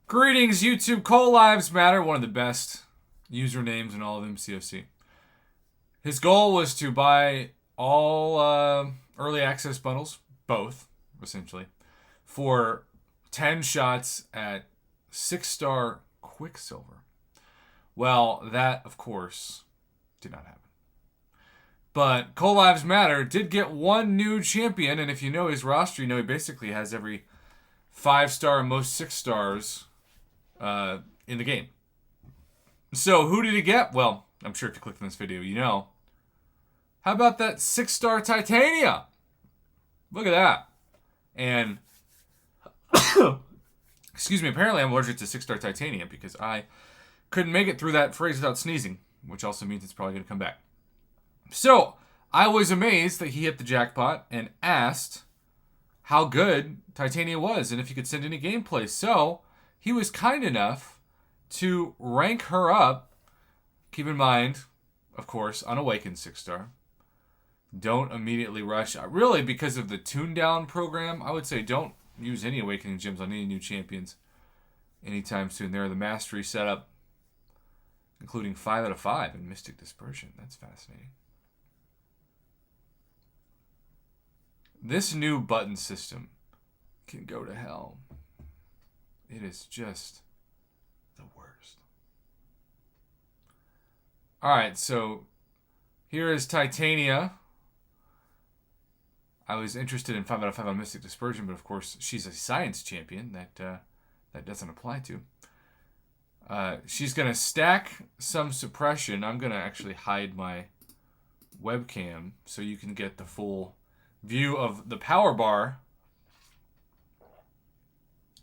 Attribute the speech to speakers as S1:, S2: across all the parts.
S1: Greetings, YouTube. Cole Lives Matter, one of the best usernames in all of MCOC. His goal was to buy all early access bundles, both, essentially, for 10 shots at 6-star Quicksilver. Well, that, of course, did not happen. But Cole Lives Matter did get one new champion, and if you know his roster, you know he basically has every 5-star and most 6 stars in the game. So who did he get? Well, I'm sure if you clicked on this video, you know. How about that 6-star Titania? Look at that. And, excuse me, apparently I'm allergic to 6-star Titania because I couldn't make it through that phrase without sneezing, which also means it's probably going to come back. So, I was amazed that he hit the jackpot and asked how good Titania was and if he could send any gameplay. So, he was kind enough to rank her up. Keep in mind, of course, unawakened 6-star. Don't immediately rush. Really, because of the tune down program, I would say don't use any awakening gems on any new champions anytime soon. They're the mastery setup, including 5 out of 5 in Mystic Dispersion. That's fascinating. This new button system can go to hell. It is just the worst. Alright, so here is Titania. I was interested in 5 out of 5 on Mystic Dispersion, but of course she's a science champion that doesn't apply to. She's going to stack some suppression. I'm going to actually hide my webcam so you can get the full view of the power bar.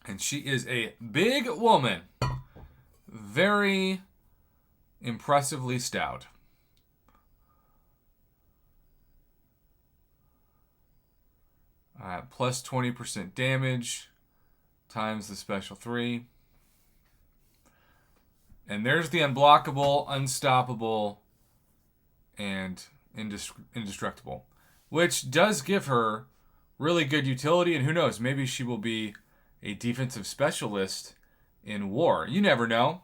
S1: And she is a big woman. Very impressively stout. Plus 20% damage times the special 3. And there's the unblockable, unstoppable, and indestructible. Which does give her really good utility. And who knows, maybe she will be a defensive specialist in war. You never know.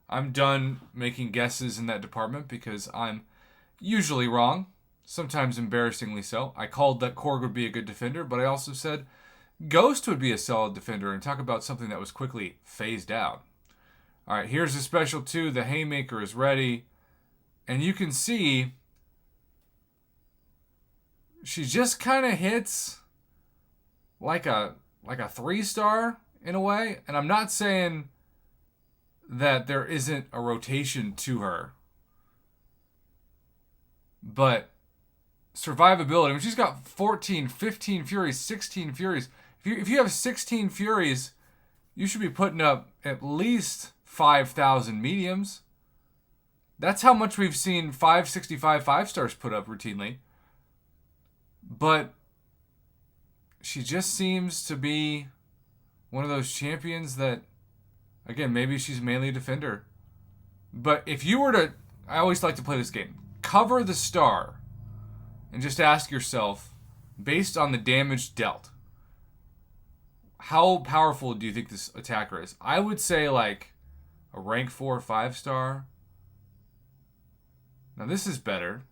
S1: I'm done making guesses in that department because I'm usually wrong. Sometimes embarrassingly so. I called that Korg would be a good defender, but I also said Ghost would be a solid defender, and talk about something that was quickly phased out. Alright, here's a special 2. The Haymaker is ready. And you can see she just kind of hits like a 3-star in a way. And I'm not saying that there isn't a rotation to her. But survivability, I mean, she's got 14, 15 Furies, 16 Furies. If you have 16 Furies, you should be putting up at least 5,000 mediums. That's how much we've seen 565 5-stars put up routinely. But she just seems to be one of those champions that, again, maybe she's mainly a defender. But if you were to, I always like to play this game, cover the star and just ask yourself, based on the damage dealt, how powerful do you think this attacker is? I would say like a rank 4 5-star. Now this is better.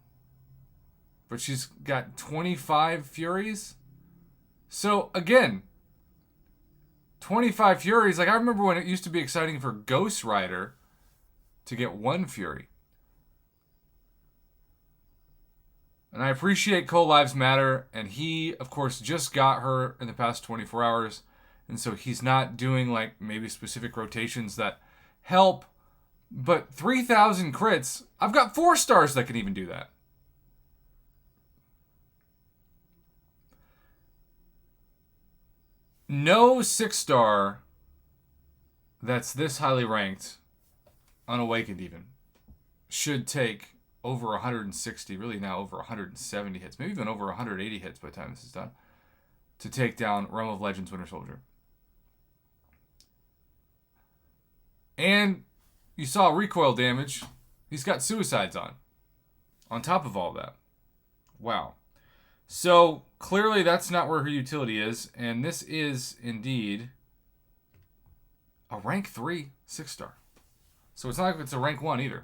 S1: But she's got 25 Furies. So again, 25 Furies. Like I remember when it used to be exciting for Ghost Rider to get 1 Fury. And I appreciate Cole Lives Matter. And he, of course, just got her in the past 24 hours. And so he's not doing like maybe specific rotations that help. But 3,000 crits. I've got 4 stars that can even do that. No 6-star that's this highly ranked, unawakened even, should take over 160, really now over 170 hits, maybe even over 180 hits by the time this is done, to take down Realm of Legends Winter Soldier. And you saw recoil damage. He's got suicides on top of all that. Wow. So clearly that's not where her utility is, and this is indeed A rank 3 6-star. So it's not like it's a rank 1 either.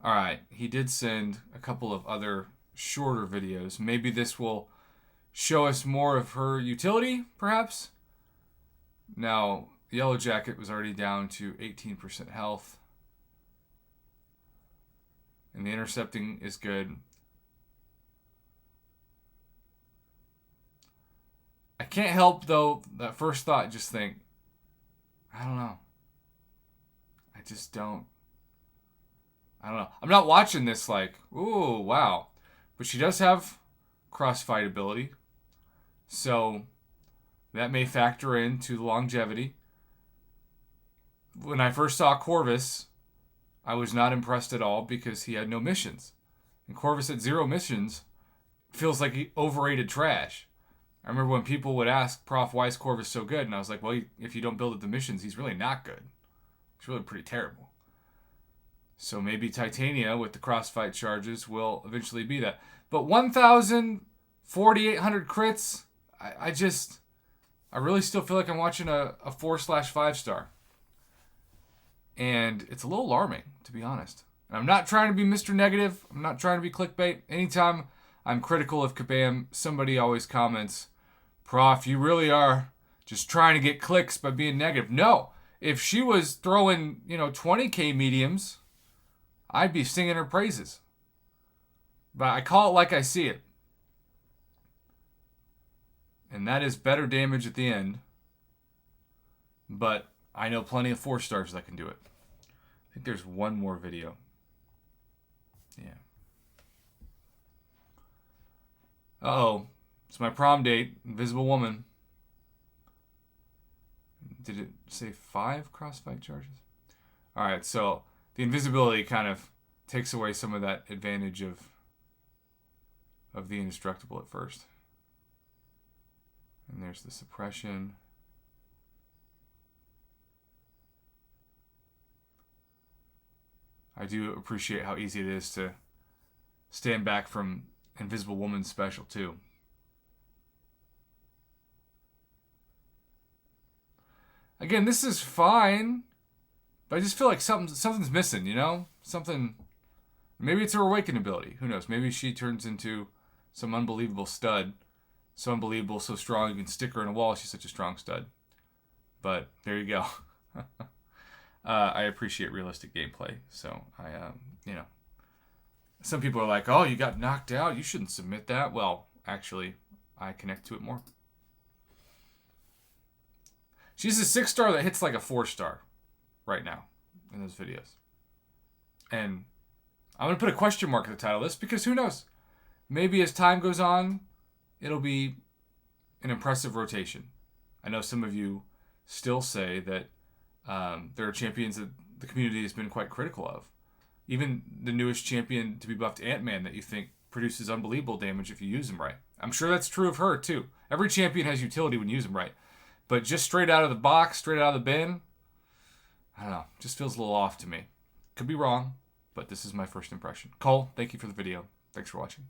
S1: Alright, he did send a couple of other shorter videos. Maybe this will show us more of her utility, perhaps? Now, Yellow Jacket was already down to 18% health. And the intercepting is good. I can't help, though, that first thought, just think, I don't know. I just don't. I don't know. I'm not watching this like, ooh, wow. But she does have crossfight ability. So that may factor into the longevity. When I first saw Corvus, I was not impressed at all because he had no missions. And Corvus at 0 missions feels like he overrated trash. I remember when people would ask, Prof, why is Corvus so good? And I was like, well, if you don't build up the missions, he's really not good. He's really pretty terrible. So maybe Titania with the crossfight charges will eventually be that. But 1,000, 4,800 crits, I really still feel like I'm watching a 4/5 star. And it's a little alarming, to be honest. And I'm not trying to be Mr. Negative. I'm not trying to be clickbait. Anytime I'm critical of Kabam, somebody always comments, Prof, you really are just trying to get clicks by being negative. No, if she was throwing, 20K mediums, I'd be singing her praises. But I call it like I see it. And that is better damage at the end. But I know plenty of 4-stars that can do it. I think there's one more video. Yeah. Uh-oh. It's my prom date. Invisible Woman. Did it say 5 crossfight charges? Alright, so the invisibility kind of takes away some of that advantage of the indestructible at first. And there's the suppression. I do appreciate how easy it is to stand back from Invisible Woman's special too. Again, this is fine, but I just feel like something's missing, Something. Maybe it's her awakened ability. Who knows? Maybe she turns into some unbelievable stud. So unbelievable, so strong, you can stick her in a wall. She's such a strong stud. But there you go. I appreciate realistic gameplay. So some people are like, oh, you got knocked out. You shouldn't submit that. Well, actually, I connect to it more. She's a 6-star that hits like a 4-star right now in those videos. And I'm going to put a question mark at the title of this because who knows? Maybe as time goes on, it'll be an impressive rotation. I know some of you still say that there are champions that the community has been quite critical of. Even the newest champion to be buffed, Ant-Man, that you think produces unbelievable damage if you use him right. I'm sure that's true of her, too. Every champion has utility when you use him right. But just straight out of the box, straight out of the bin, I don't know. Just feels a little off to me. Could be wrong, but this is my first impression. Cole, thank you for the video. Thanks for watching.